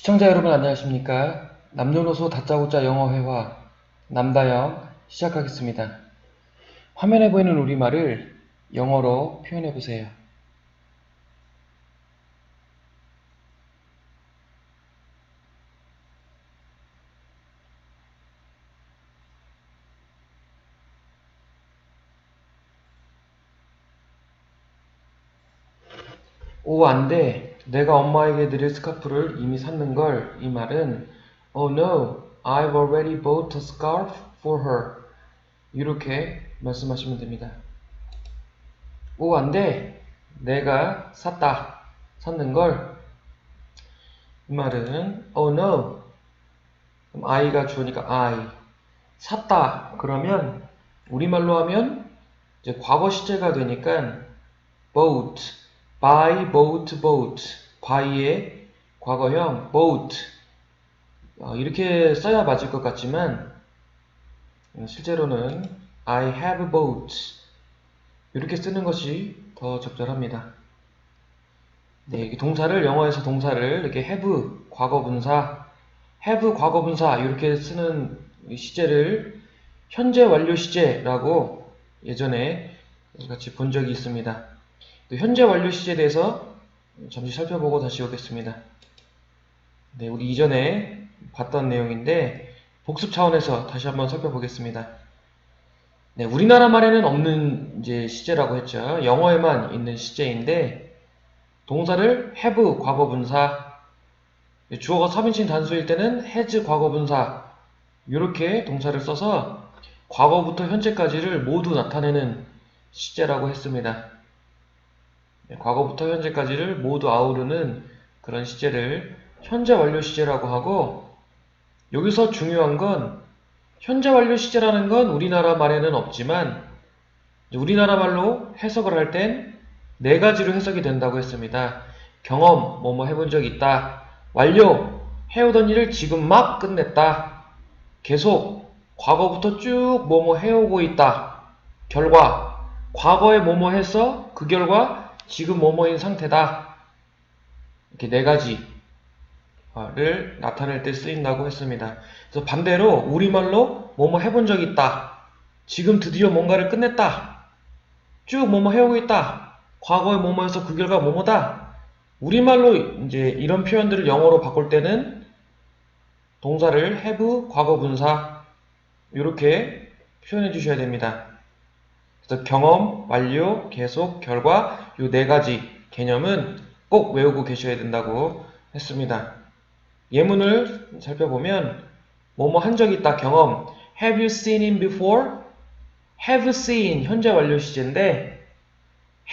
시청자 여러분 안녕하십니까? 남녀노소 다짜고짜 영어회화 남다영 시작하겠습니다. 화면에 보이는 우리말을 영어로 표현해보세요. 오, 안 돼. 내가 엄마에게 드릴 스카프를 이미 샀는걸. 이 말은 Oh no, I've already bought a scarf for her. 이렇게 말씀하시면 됩니다. 오, 안 돼. 내가 샀는걸. 이 말은 Oh no. 그럼 I가 주어니까 I. 샀다. 그러면 우리말로 하면 이제 과거 시제가 되니까 bought, buy, bought, bought. buy의 과거형 bought. 이렇게 써야 맞을 것 같지만 실제로는 I have bought 이렇게 쓰는 것이 더 적절합니다. 네, 동사를 영어에서 동사를 이렇게 have 과거분사, have 과거분사 이렇게 쓰는 시제를 현재 완료 시제라고 예전에 같이 본 적이 있습니다. 또 현재 완료 시제에 대해서 잠시 살펴보고 다시 오겠습니다. 네, 우리 이전에 봤던 내용인데 복습 차원에서 다시 한번 살펴보겠습니다. 네, 우리나라 말에는 없는 이제 시제라고 했죠. 영어에만 있는 시제인데 동사를 have 과거분사, 주어가 3인칭 단수일 때는 has 과거분사 이렇게 동사를 써서 과거부터 현재까지를 모두 나타내는 시제라고 했습니다. 네, 과거부터 현재까지를 모두 아우르는 그런 시제를 현재 완료 시제라고 하고, 여기서 중요한 건 현재 완료 시제라는 건 우리나라 말에는 없지만 우리나라 말로 해석을 할 땐 네 가지로 해석이 된다고 했습니다. 경험, 뭐뭐 해본 적 있다. 완료, 해오던 일을 지금 막 끝냈다. 계속, 과거부터 쭉 뭐뭐 해오고 있다. 결과, 과거에 뭐뭐 해서 그 결과 지금 뭐뭐인 상태다. 이렇게 네 가지를 나타낼 때 쓰인다고 했습니다. 그래서 반대로 우리말로 뭐뭐 해본 적 있다. 지금 드디어 뭔가를 끝냈다. 쭉 뭐뭐 해오고 있다. 과거에 뭐뭐해서 그 결과 뭐뭐다. 우리말로 이제 이런 표현들을 영어로 바꿀 때는 동사를 have 과거분사 이렇게 표현해 주셔야 됩니다. 그래서 경험, 완료, 계속, 결과 이 네 가지 개념은 꼭 외우고 계셔야 된다고 했습니다. 예문을 살펴보면 뭐뭐 한 적 있다 경험 Have you seen him before? Have seen 현재 완료 시제인데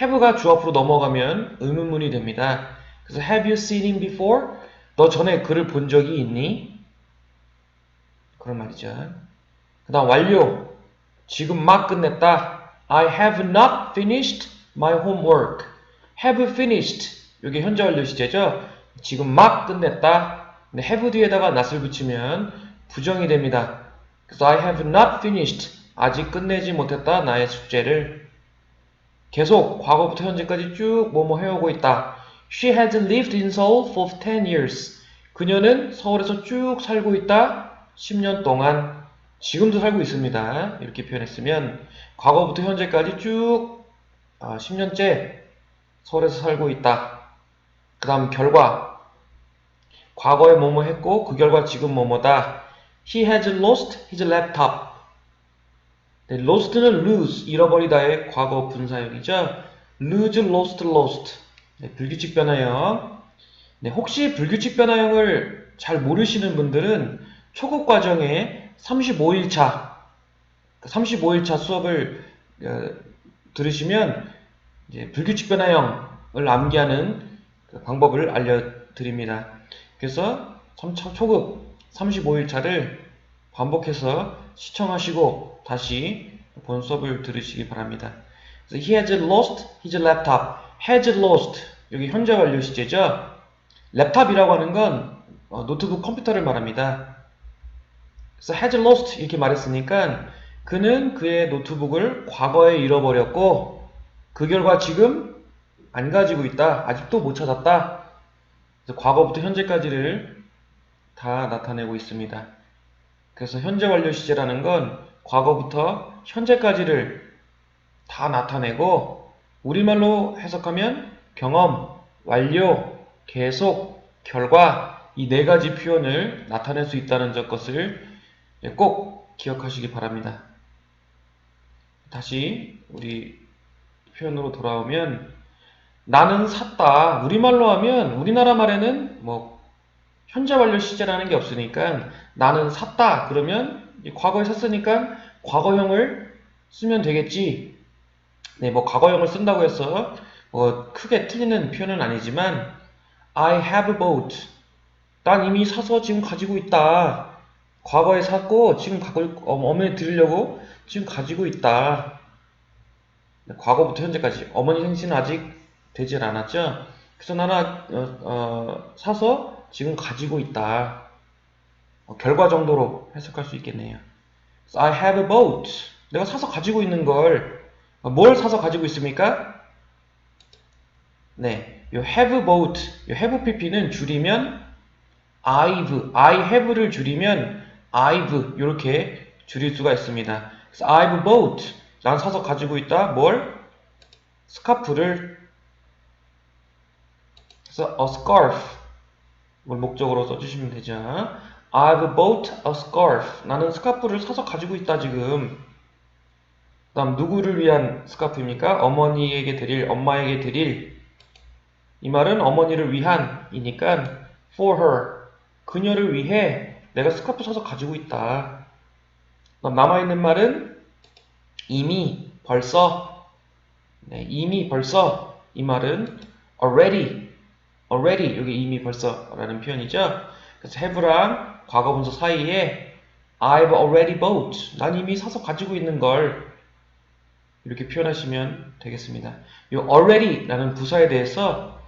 have가 주 앞으로 넘어가면 의문문이 됩니다. 그래서 Have you seen him before? 너 전에 그를 본 적이 있니? 그런 말이죠. 그 다음 완료 지금 막 끝냈다 I have not finished my homework. Have finished 이게 현재 완료 시제죠. 지금 막 끝냈다. 근데 have 뒤에다가 not을 붙이면 부정이 됩니다. 그래서 I have not finished 아직 끝내지 못했다 나의 숙제를. 계속 과거부터 현재까지 쭉 뭐뭐 해오고 있다. She has lived in Seoul for 10 years. 그녀는 서울에서 쭉 살고 있다. 10년 동안. 지금도 살고 있습니다. 이렇게 표현했으면 과거부터 현재까지 쭉 10년째 서울에서 살고 있다. 그 다음 결과 과거에 뭐뭐 했고 그 결과 지금 뭐뭐다. He has lost his laptop. 네, lost는 lose, 잃어버리다의 과거 분사형이죠. lose, lost, lost. 네, 불규칙 변화형. 네, 혹시 불규칙 변화형을 잘 모르시는 분들은 초급 과정에 35일차 수업을 들으시면 이제 불규칙 변화형을 암기하는 방법을 알려드립니다. 그래서 초급 35일차를 반복해서 시청하시고 다시 본 수업을 들으시기 바랍니다. 그래서 He has lost his laptop. has lost 여기 현재 완료 시제죠. 랩탑이라고 하는 건 노트북 컴퓨터를 말합니다. 그래서 has lost 이렇게 말했으니까 그는 그의 노트북을 과거에 잃어버렸고 그 결과 지금 안 가지고 있다. 아직도 못 찾았다. 그래서 과거부터 현재까지를 다 나타내고 있습니다. 그래서 현재 완료 시제라는 건 과거부터 현재까지를 다 나타내고 우리말로 해석하면 경험, 완료, 계속, 결과 이 네 가지 표현을 나타낼 수 있다는 것을 꼭 기억하시기 바랍니다. 다시 우리 표현으로 돌아오면 나는 샀다. 우리말로 하면 우리나라 말에는 뭐 현재 완료 시제라는 게 없으니까 나는 샀다. 그러면 과거에 샀으니까 과거형을 쓰면 되겠지. 네, 뭐 과거형을 쓴다고 해서 뭐 크게 틀리는 표현은 아니지만 I have bought. 난 이미 사서 지금 가지고 있다. 과거에 샀고 지금 어머니 드리려고 지금 가지고 있다. 과거부터 현재까지. 어머니 생신은 아직 되질 않았죠. 그래서 나는 사서 지금 가지고 있다. 결과 정도로 해석할 수 있겠네요. So I have bought. 내가 사서 가지고 있는 걸 뭘 사서 가지고 있습니까? 네, 요 have bought, 요 have pp는 줄이면 I've, I have를 줄이면 I've 이렇게 줄일 수가 있습니다. 그래서 I've bought, 난 사서 가지고 있다. 뭘? 스카프를. 그래서 a scarf, 이걸 목적으로 써주시면 되죠. I've bought a scarf, 나는 스카프를 사서 가지고 있다 지금. 그 다음 누구를 위한 스카프입니까? 어머니에게 드릴, 엄마에게 드릴. 이 말은 어머니를 위한 이니까 for her, 그녀를 위해 내가 스카프 사서 가지고 있다. 남아있는 말은 이미, 벌써. 네, 이미, 벌써. 이 말은 already, 여기 이미, 벌써 라는 표현이죠. 그래서 have랑 과거분사 사이에 I've already bought, 난 이미 사서 가지고 있는 걸 이렇게 표현하시면 되겠습니다. 이 already 라는 부사에 대해서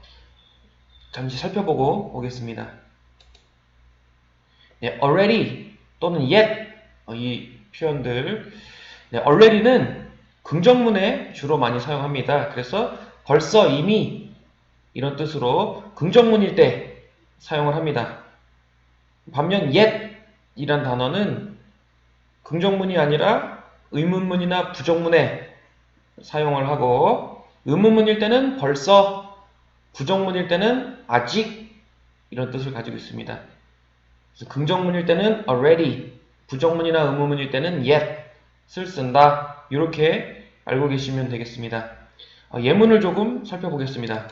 잠시 살펴보고 오겠습니다. 네, already 또는 yet 이 표현들, 네, already는 긍정문에 주로 많이 사용합니다. 그래서 벌써, 이미 이런 뜻으로 긍정문일 때 사용을 합니다. 반면 yet 이란 단어는 긍정문이 아니라 의문문이나 부정문에 사용을 하고 의문문일 때는 벌써, 부정문일 때는 아직 이런 뜻을 가지고 있습니다. 그래서 긍정문일 때는 already, 부정문이나 의문문일 때는 yet을 쓴다. 이렇게 알고 계시면 되겠습니다. 예문을 조금 살펴보겠습니다.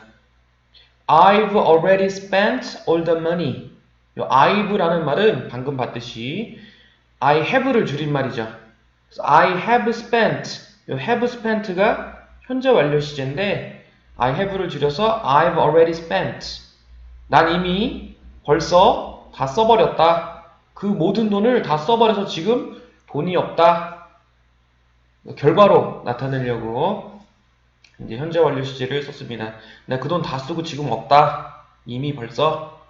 I've already spent all the money. 이 I've라는 말은 방금 봤듯이 I have를 줄인 말이죠. 그래서 I have spent, 이 have spent가 현재 완료 시제인데 I have를 줄여서 I've already spent. 난 이미 벌써 다 써버렸다. 그 모든 돈을 다 써버려서 지금 돈이 없다. 결과로 나타내려고 이제 현재 완료 시제를 썼습니다. 내가 그 돈 다 쓰고 지금 없다. 이미 벌써.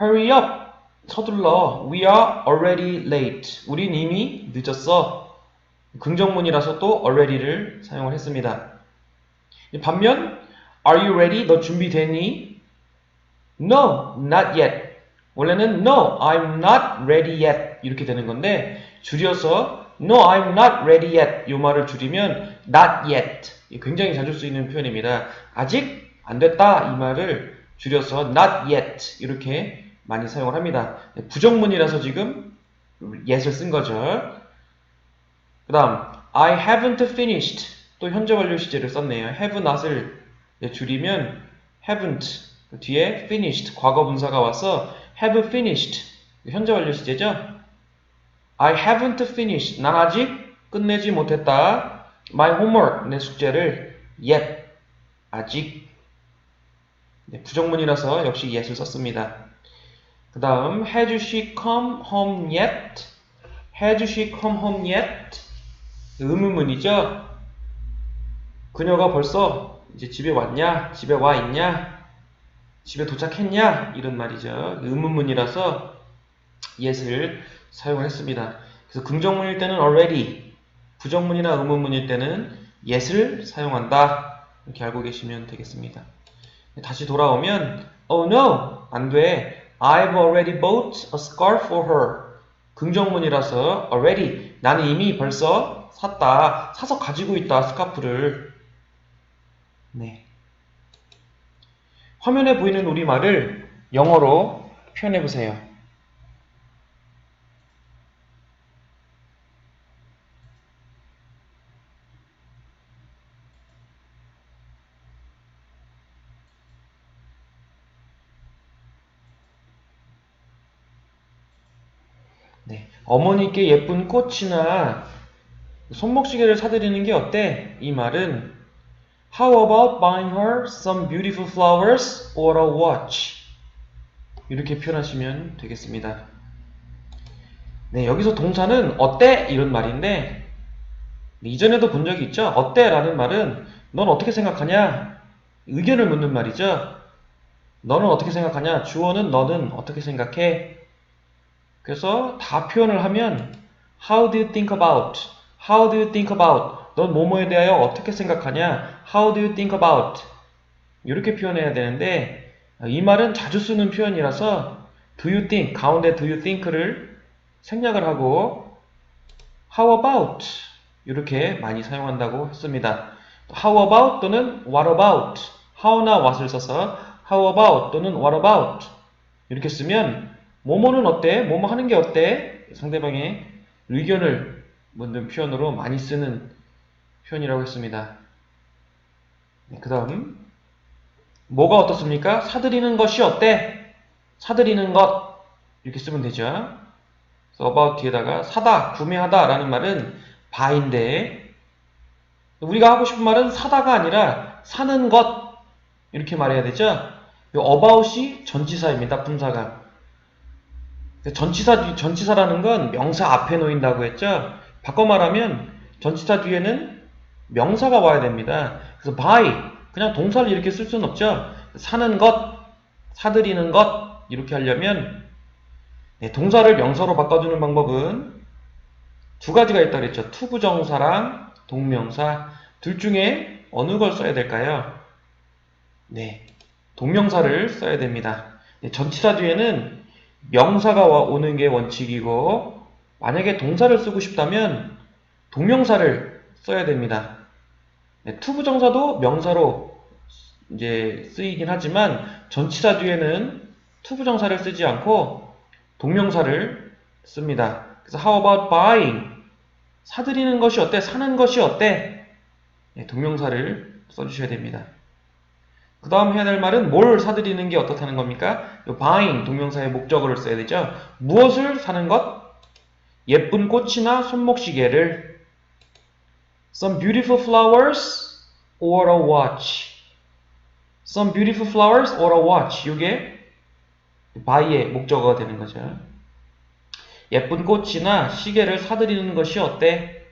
Hurry up. 서둘러. We are already late. 우린 이미 늦었어. 긍정문이라서 또 already를 사용을 했습니다. 반면 Are you ready? 너 준비되니? No, not yet. 원래는 No, I'm not ready yet 이렇게 되는 건데 줄여서 No, I'm not ready yet 이 말을 줄이면 not yet. 굉장히 자주 쓰이는 표현입니다. 아직 안 됐다 이 말을 줄여서 not yet 이렇게 많이 사용을 합니다. 부정문이라서 지금 yet을 쓴 거죠. 그 다음 I haven't finished, 또 현재 완료 시제를 썼네요. have not을 줄이면 haven't 뒤에 finished 과거 분사가 와서 have finished 현재 완료 시제죠. I haven't finished, 난 아직 끝내지 못했다. My homework, 내 숙제를 yet, 아직. 네, 부정문이라서 역시 yet을 썼습니다. 그 다음 Has she come home yet? Has she come home yet? 의문문이죠. 그녀가 벌써 이제 집에 왔냐? 집에 와 있냐? 집에 도착했냐? 이런 말이죠. 의문문이라서 yet을 사용을 했습니다. 그래서 긍정문일 때는 already, 부정문이나 의문문일 때는 yet을 사용한다. 이렇게 알고 계시면 되겠습니다. 다시 돌아오면 Oh no! 안 돼. I've already bought a scarf for her. 긍정문이라서 already 나는 이미 벌써 샀다. 사서 가지고 있다. 스카프를. 네. 화면에 보이는 우리말을 영어로 표현해 보세요. 네. 어머니께 예쁜 꽃이나 손목시계를 사드리는 게 어때? 이 말은 How about buying her some beautiful flowers or a watch? 이렇게 표현하시면 되겠습니다. 네, 여기서 동사는 어때? 이런 말인데 이전에도 본 적이 있죠? 어때? 라는 말은 넌 어떻게 생각하냐? 의견을 묻는 말이죠. 너는 어떻게 생각하냐? 주어는 너는 어떻게 생각해? 그래서 다 표현을 하면 How do you think about? How do you think about? 넌 뭐뭐에 대하여 어떻게 생각하냐? How do you think about? 이렇게 표현해야 되는데 이 말은 자주 쓰는 표현이라서 do you think, 가운데 do you think를 생략을 하고 how about? 이렇게 많이 사용한다고 했습니다. how about 또는 what about? how나 what을 써서 how about 또는 what about? 이렇게 쓰면 뭐뭐는 어때? 뭐뭐 하는 게 어때? 상대방의 의견을 묻는 표현으로 많이 쓰는 표현이라고 했습니다. 네, 그 다음 뭐가 어떻습니까? 사드리는 것이 어때? 사드리는 것 이렇게 쓰면 되죠. 그래서 about 뒤에다가 사다, 구매하다 라는 말은 buy인데 우리가 하고 싶은 말은 사다가 아니라 사는 것 이렇게 말해야 되죠. 이 about이 전치사입니다. 분사가. 전치사라는 건 명사 앞에 놓인다고 했죠. 바꿔 말하면 전치사 뒤에는 명사가 와야 됩니다. 그래서 buy, 그냥 동사를 이렇게 쓸 수는 없죠. 사는 것, 사들이는 것 이렇게 하려면 네, 동사를 명사로 바꿔주는 방법은 두 가지가 있다고 그랬죠. 투부정사랑 동명사 둘 중에 어느 걸 써야 될까요? 네, 동명사를 써야 됩니다. 네, 전치사 뒤에는 명사가 오는 게 원칙이고 만약에 동사를 쓰고 싶다면 동명사를 써야 됩니다. 네, 투부정사도 명사로 이제 쓰이긴 하지만 전치사 뒤에는 투부정사를 쓰지 않고 동명사를 씁니다. 그래서 how about buying? 사들이는 것이 어때? 사는 것이 어때? 네, 동명사를 써주셔야 됩니다. 그 다음 해야 될 말은 뭘 사드리는 게 어떻다는 겁니까? buying 동명사의 목적어를 써야 되죠. 무엇을 사는 것? 예쁜 꽃이나 손목시계를 Some beautiful flowers or a watch. Some beautiful flowers or a watch. 이게 buy의 목적어가 되는 거죠. 예쁜 꽃이나 시계를 사드리는 것이 어때?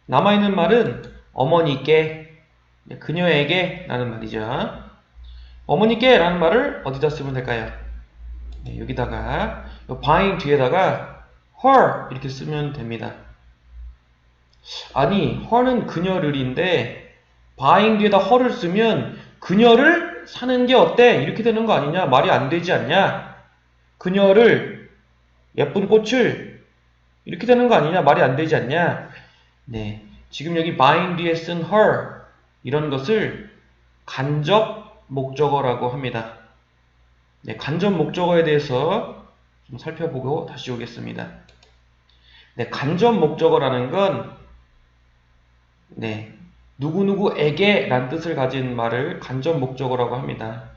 남아있는 말은 어머니께 그녀에게 라는 말이죠. 어머니께 라는 말을 어디다 쓰면 될까요? 네, 여기다가 buying 뒤에다가 her 이렇게 쓰면 됩니다. 아니 her는 그녀를인데 buying 뒤에다 her를 쓰면 그녀를 사는 게 어때? 이렇게 되는 거 아니냐? 말이 안 되지 않냐? 그녀를 예쁜 꽃을 이렇게 되는 거 아니냐? 말이 안 되지 않냐? 네, 지금 여기 buying 뒤에 쓴 her 이런 것을 간접 목적어라고 합니다. 네, 간접 목적어에 대해서 좀 살펴보고 다시 오겠습니다. 네, 간접 목적어라는 건 네, 누구누구에게 란 뜻을 가진 말을 간접 목적어라고 합니다.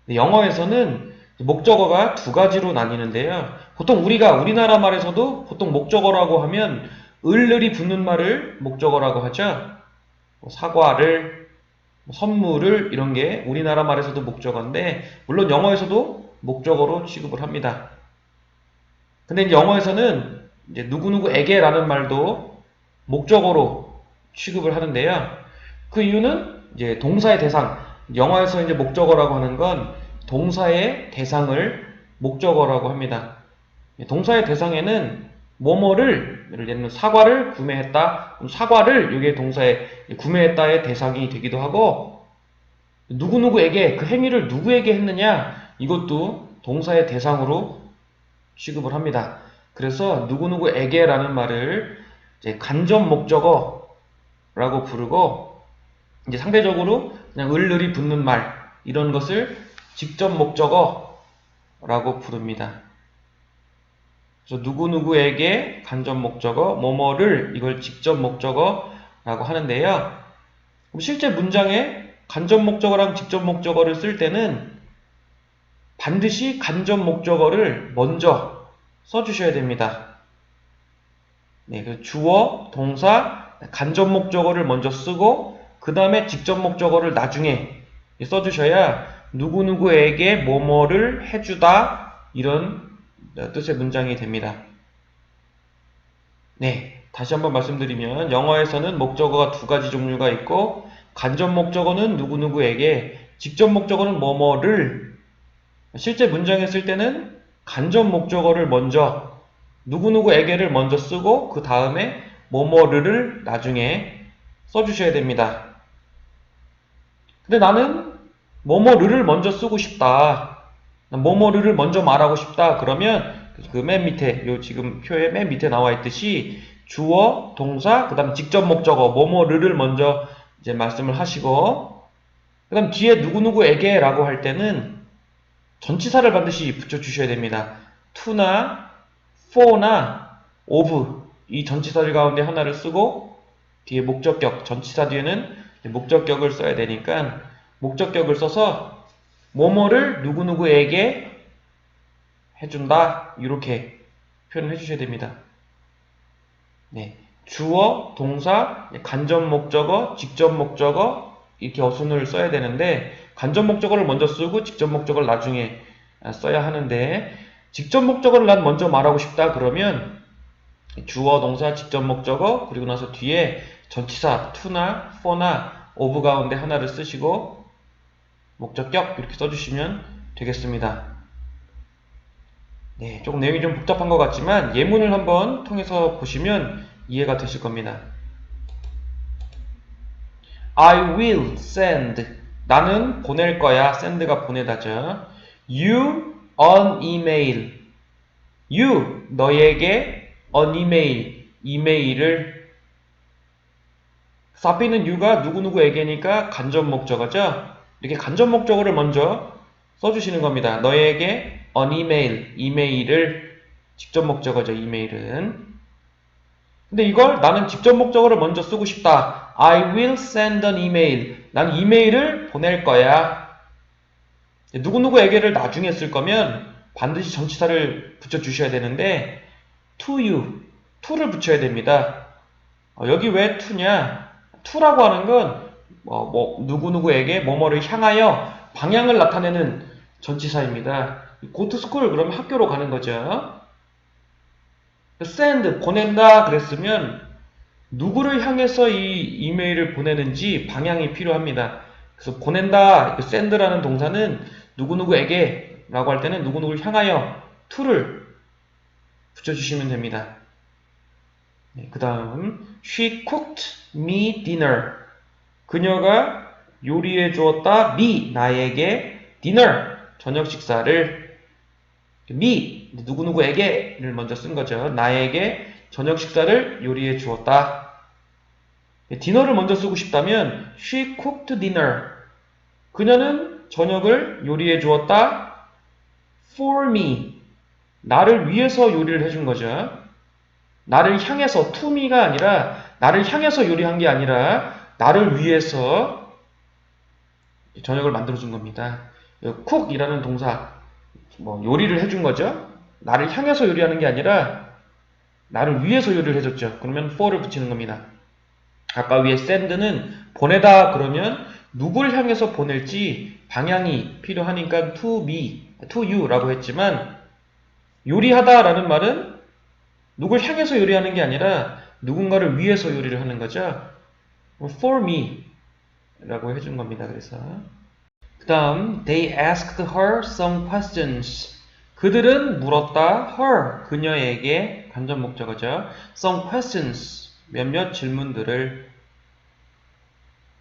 네, 영어에서는 목적어가 두 가지로 나뉘는데요. 보통 우리나라 말에서도 보통 목적어라고 하면 을을이 붙는 말을 목적어라고 하죠. 사과를, 선물을 이런 게 우리나라 말에서도 목적어인데 물론 영어에서도 목적어로 취급을 합니다. 근데 이제 영어에서는 이제 누구누구에게 라는 말도 목적어로 취급을 하는데요. 그 이유는 이제 동사의 대상, 영어에서 이제 목적어라고 하는 건 동사의 대상을 목적어라고 합니다. 동사의 대상에는 뭐뭐를 예를 들면 사과를 구매했다. 그럼 사과를 이게 동사의 구매했다의 대상이 되기도 하고 누구누구에게 그 행위를 누구에게 했느냐 이것도 동사의 대상으로 취급을 합니다. 그래서 누구누구에게라는 말을 이제 간접 목적어라고 부르고, 이제 상대적으로 그냥 을을이 붙는 말, 이런 것을 직접 목적어라고 부릅니다. 그래서 누구누구에게 간접 목적어, 뭐뭐를, 이걸 직접 목적어라고 하는데요. 그럼 실제 문장에 간접 목적어랑 직접 목적어를 쓸 때는 반드시 간접 목적어를 먼저 써주셔야 됩니다. 네, 그 주어, 동사, 간접 목적어를 먼저 쓰고 그 다음에 직접 목적어를 나중에 써주셔야 누구누구에게 뭐뭐를 해주다, 이런 뜻의 문장이 됩니다. 네, 다시 한번 말씀드리면 영어에서는 목적어가 두 가지 종류가 있고, 간접 목적어는 누구누구에게, 직접 목적어는 뭐뭐를. 실제 문장에 쓸 때는 간접 목적어를 먼저, 누구누구에게를 먼저 쓰고 그 다음에 뭐뭐를 나중에 써주셔야 됩니다. 근데 나는 뭐뭐를 먼저 쓰고 싶다, 뭐뭐를 먼저 말하고 싶다, 그러면 그 맨 밑에, 요 지금 표의 맨 밑에 나와 있듯이 주어, 동사, 그 다음 직접 목적어, 뭐뭐를 먼저 이제 말씀을 하시고, 그 다음 뒤에 누구누구에게 라고 할 때는 전치사를 반드시 붙여주셔야 됩니다. to나 for나 of, 이 전치사들 가운데 하나를 쓰고 뒤에 목적격, 전치사 뒤에는 목적격을 써야 되니까 목적격을 써서 뭐뭐를 누구누구에게 해준다, 이렇게 표현을 해주셔야 됩니다. 네, 주어, 동사, 간접 목적어, 직접 목적어, 이렇게 어순을 써야 되는데 간접 목적어를 먼저 쓰고 직접 목적어를 나중에 써야 하는데, 직접 목적어를 난 먼저 말하고 싶다 그러면 주어, 동사, 직접 목적어, 그리고 나서 뒤에 전치사 to나 for나 of 가운데 하나를 쓰시고 목적격 이렇게 써주시면 되겠습니다. 네, 조금 내용이 좀 복잡한 것 같지만 예문을 한번 통해서 보시면 이해가 되실 겁니다. I will send, 나는 보낼 거야, send가 보내다죠. You an email, you, 너에게 an email, 이메일을. 앞에 있는 you가 누구누구에게니까 간접 목적어죠. 이렇게 간접 목적어를 먼저 써주시는 겁니다. 너에게 an email, 이메일을. 직접 목적어죠, 이메일은. 근데 이걸 나는 직접 목적어를 먼저 쓰고 싶다. I will send an email. 난 이메일을 보낼 거야. 누구누구에게를 나중에 쓸 거면 반드시 전치사를 붙여주셔야 되는데 to you, to를 붙여야 됩니다. 여기 왜 to냐? to라고 하는 건 누구누구에게 뭐뭐를 향하여 방향을 나타내는 전치사입니다. go to school 그러면 학교로 가는 거죠. send, 보낸다 그랬으면 누구를 향해서 이 이메일을 보내는지 방향이 필요합니다. 그래서 보낸다, send라는 동사는 누구누구에게 라고 할 때는 누구누구를 향하여 to를 붙여주시면 됩니다. 네, 그 다음 She cooked me dinner. 그녀가 요리해 주었다, me, 나에게, dinner, 저녁 식사를. me, 누구누구에게를 먼저 쓴 거죠. 나에게 저녁 식사를 요리해 주었다. 디너를 먼저 쓰고 싶다면 She cooked dinner. 그녀는 저녁을 요리해 주었다. For me. 나를 위해서 요리를 해준 거죠. 나를 향해서, to me가 아니라 나를 향해서 요리한 게 아니라 나를 위해서 저녁을 만들어준 겁니다. cook이라는 동사, 요리를 해준 거죠. 나를 향해서 요리하는 게 아니라 나를 위해서 요리를 해줬죠. 그러면 for를 붙이는 겁니다. 아까 위에 send는 보내다 그러면 누굴 향해서 보낼지 방향이 필요하니까 to me, to you 라고 했지만 요리하다 라는 말은 누굴 향해서 요리하는 게 아니라 누군가를 위해서 요리를 하는 거죠. for me 라고 해준 겁니다. 그래서 그 다음 They asked her some questions. 그들은 물었다, her, 그녀에게, 간접 목적어죠. some questions, 몇몇 질문들을.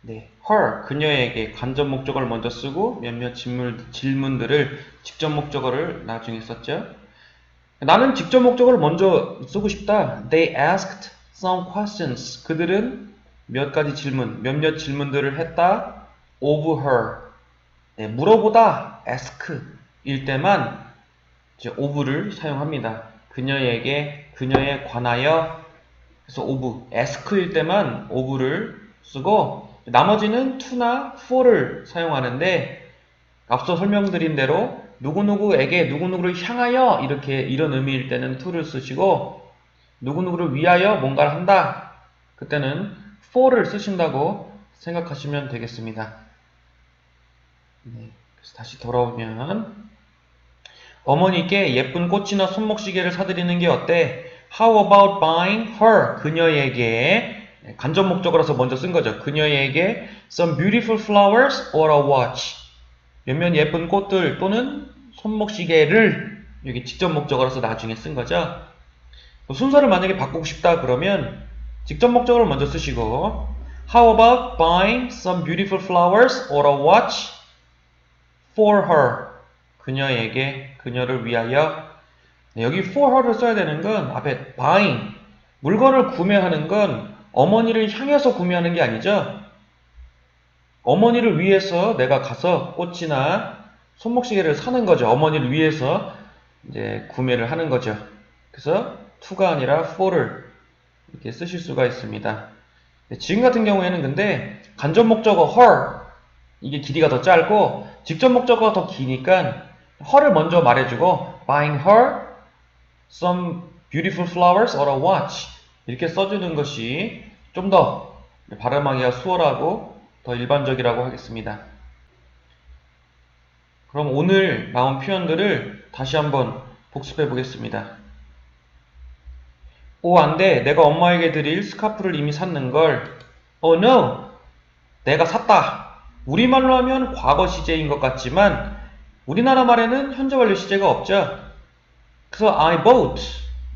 네, her, 그녀에게 간접 목적어를 먼저 쓰고 몇몇 질문들을 직접 목적어를 나중에 썼죠. 나는 직접 목적어를 먼저 쓰고 싶다. They asked some questions. 그들은 몇 가지 질문, 몇몇 질문들을 했다. Of her. 네, 물어보다. ask. 일 때만 이제 of를 사용합니다. 그녀에게, 그녀에 관하여. 그래서 of, ask일 때만 of를 쓰고 나머지는 to나 for를 사용하는데 앞서 설명드린 대로 누구누구에게 누구누구를 향하여 이렇게 이런 의미일 때는 to를 쓰시고 누구누구를 위하여 뭔가를 한다 그때는 for를 쓰신다고 생각하시면 되겠습니다. 네, 그래서 다시 돌아오면 어머니께 예쁜 꽃이나 손목시계를 사드리는 게 어때? How about buying her? 그녀에게 간접 목적어라서 먼저 쓴 거죠. 그녀에게 some beautiful flowers or a watch. 몇몇 예쁜 꽃들 또는 손목시계를 여기 직접 목적어라서 나중에 쓴 거죠. 순서를 만약에 바꾸고 싶다 그러면 직접 목적어를 먼저 쓰시고 How about buying some beautiful flowers or a watch for her? 그녀에게, 그녀를 위하여. 여기 for her를 써야 되는 건 앞에 buying, 물건을 구매하는 건 어머니를 향해서 구매하는 게 아니죠. 어머니를 위해서 내가 가서 꽃이나 손목시계를 사는 거죠. 어머니를 위해서 이제 구매를 하는 거죠. 그래서 to가 아니라 for를 이렇게 쓰실 수가 있습니다. 지금 같은 경우에는 근데 간접 목적어 her 이게 길이가 더 짧고 직접 목적어가 더 기니까 her를 먼저 말해주고 buying her some beautiful flowers or a watch 이렇게 써주는 것이 좀 더 발음하기가 수월하고 더 일반적이라고 하겠습니다. 그럼 오늘 나온 표현들을 다시 한번 복습해 보겠습니다. 오, 안 돼. 내가 엄마에게 드릴 스카프를 이미 샀는걸. Oh no. 내가 샀다. 우리말로 하면 과거 시제인 것 같지만 우리나라 말에는 현재 완료 시제가 없죠. 그래서 I bought.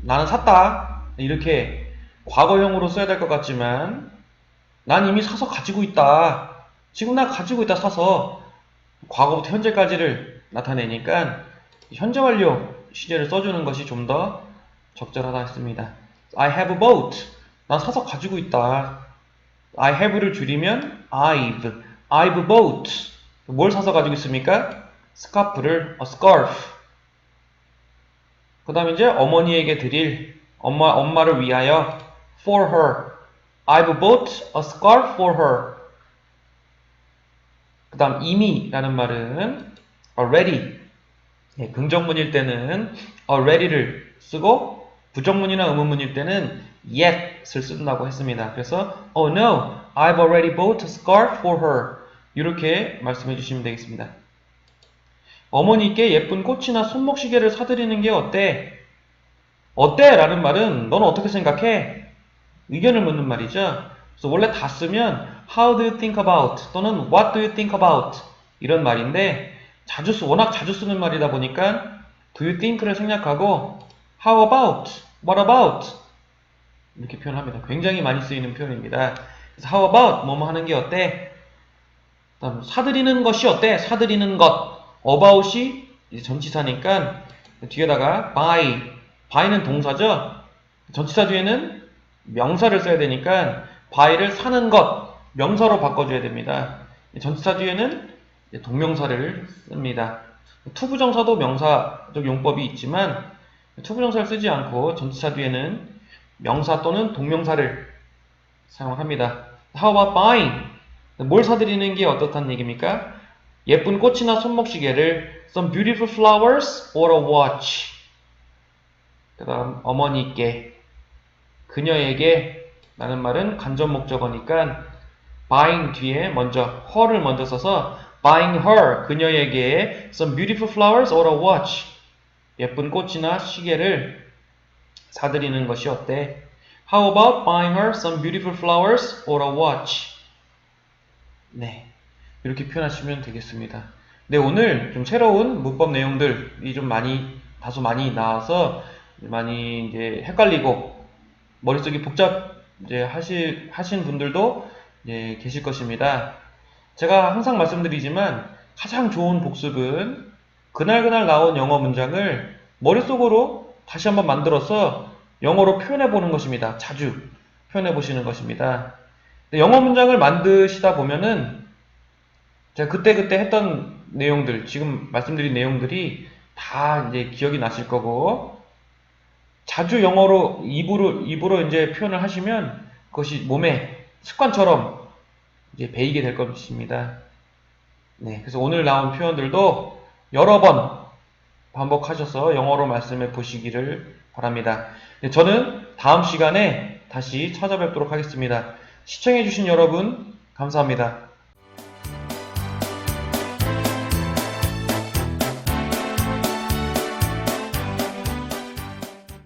나는 샀다. 이렇게 과거형으로 써야 될 것 같지만 난 이미 사서 가지고 있다. 지금 나 가지고 있다 사서 과거부터 현재까지를 나타내니까 현재 완료 시제를 써주는 것이 좀 더 적절하다 했습니다. I have bought. 난 사서 가지고 있다. I have를 줄이면 I've bought. 뭘 사서 가지고 있습니까? 스카프를, a scarf. 그 다음에 이제 어머니에게 드릴, 엄마를 위하여, for her. I've bought a scarf for her. 그 다음 이미 라는 말은 already. 예, 긍정문일 때는 already를 쓰고 부정문이나 의문문일 때는 yet을 쓴다고 했습니다. 그래서 oh no, I've already bought a scarf for her. 이렇게 말씀해 주시면 되겠습니다. 어머니께 예쁜 꽃이나 손목시계를 사드리는 게 어때? 어때? 라는 말은 너는 어떻게 생각해? 의견을 묻는 말이죠. 그래서 원래 다 쓰면 How do you think about? 또는 What do you think about? 이런 말인데 워낙 자주 쓰는 말이다 보니까 Do you think를 생략하고 How about? What about? 이렇게 표현합니다. 굉장히 많이 쓰이는 표현입니다. 그래서 How about? 뭐뭐 하는 게 어때? 다음 사드리는 것이 어때? 사드리는 것. about이 이제 전치사니까 뒤에다가 buy는 동사죠. 전치사 뒤에는 명사를 써야 되니까 buy를 사는 것 명사로 바꿔줘야 됩니다. 전치사 뒤에는 동명사를 씁니다. 투부정사도 명사적 용법이 있지만 투부정사를 쓰지 않고 전치사 뒤에는 명사 또는 동명사를 사용합니다. How about buying? 뭘 사드리는 게 어떻다는 얘기입니까? 예쁜 꽃이나 손목시계를 some beautiful flowers or a watch. 그 다음 어머니께 그녀에게 라는 말은 간접 목적어니까 buying 뒤에 먼저 her를 먼저 써서 buying her 그녀에게 some beautiful flowers or a watch. 예쁜 꽃이나 시계를 사드리는 것이 어때? How about buying her some beautiful flowers or a watch? 네. 이렇게 표현하시면 되겠습니다. 네, 오늘 좀 새로운 문법 내용들이 좀 다소 많이 나와서 많이 이제 헷갈리고 머릿속이 복잡 이제 하신 분들도 계실 것입니다. 제가 항상 말씀드리지만 가장 좋은 복습은 그날그날 나온 영어 문장을 머릿속으로 다시 한번 만들어서 영어로 표현해 보는 것입니다. 자주 표현해 보시는 것입니다. 영어 문장을 만드시다 보면은 제가 그때그때 했던 내용들, 지금 말씀드린 내용들이 다 이제 기억이 나실 거고, 자주 영어로 입으로 이제 표현을 하시면 그것이 몸에 습관처럼 이제 배이게 될 것입니다. 네, 그래서 오늘 나온 표현들도 여러 번 반복하셔서 영어로 말씀해 보시기를 바랍니다. 네, 저는 다음 시간에 다시 찾아뵙도록 하겠습니다. 시청해주신 여러분, 감사합니다.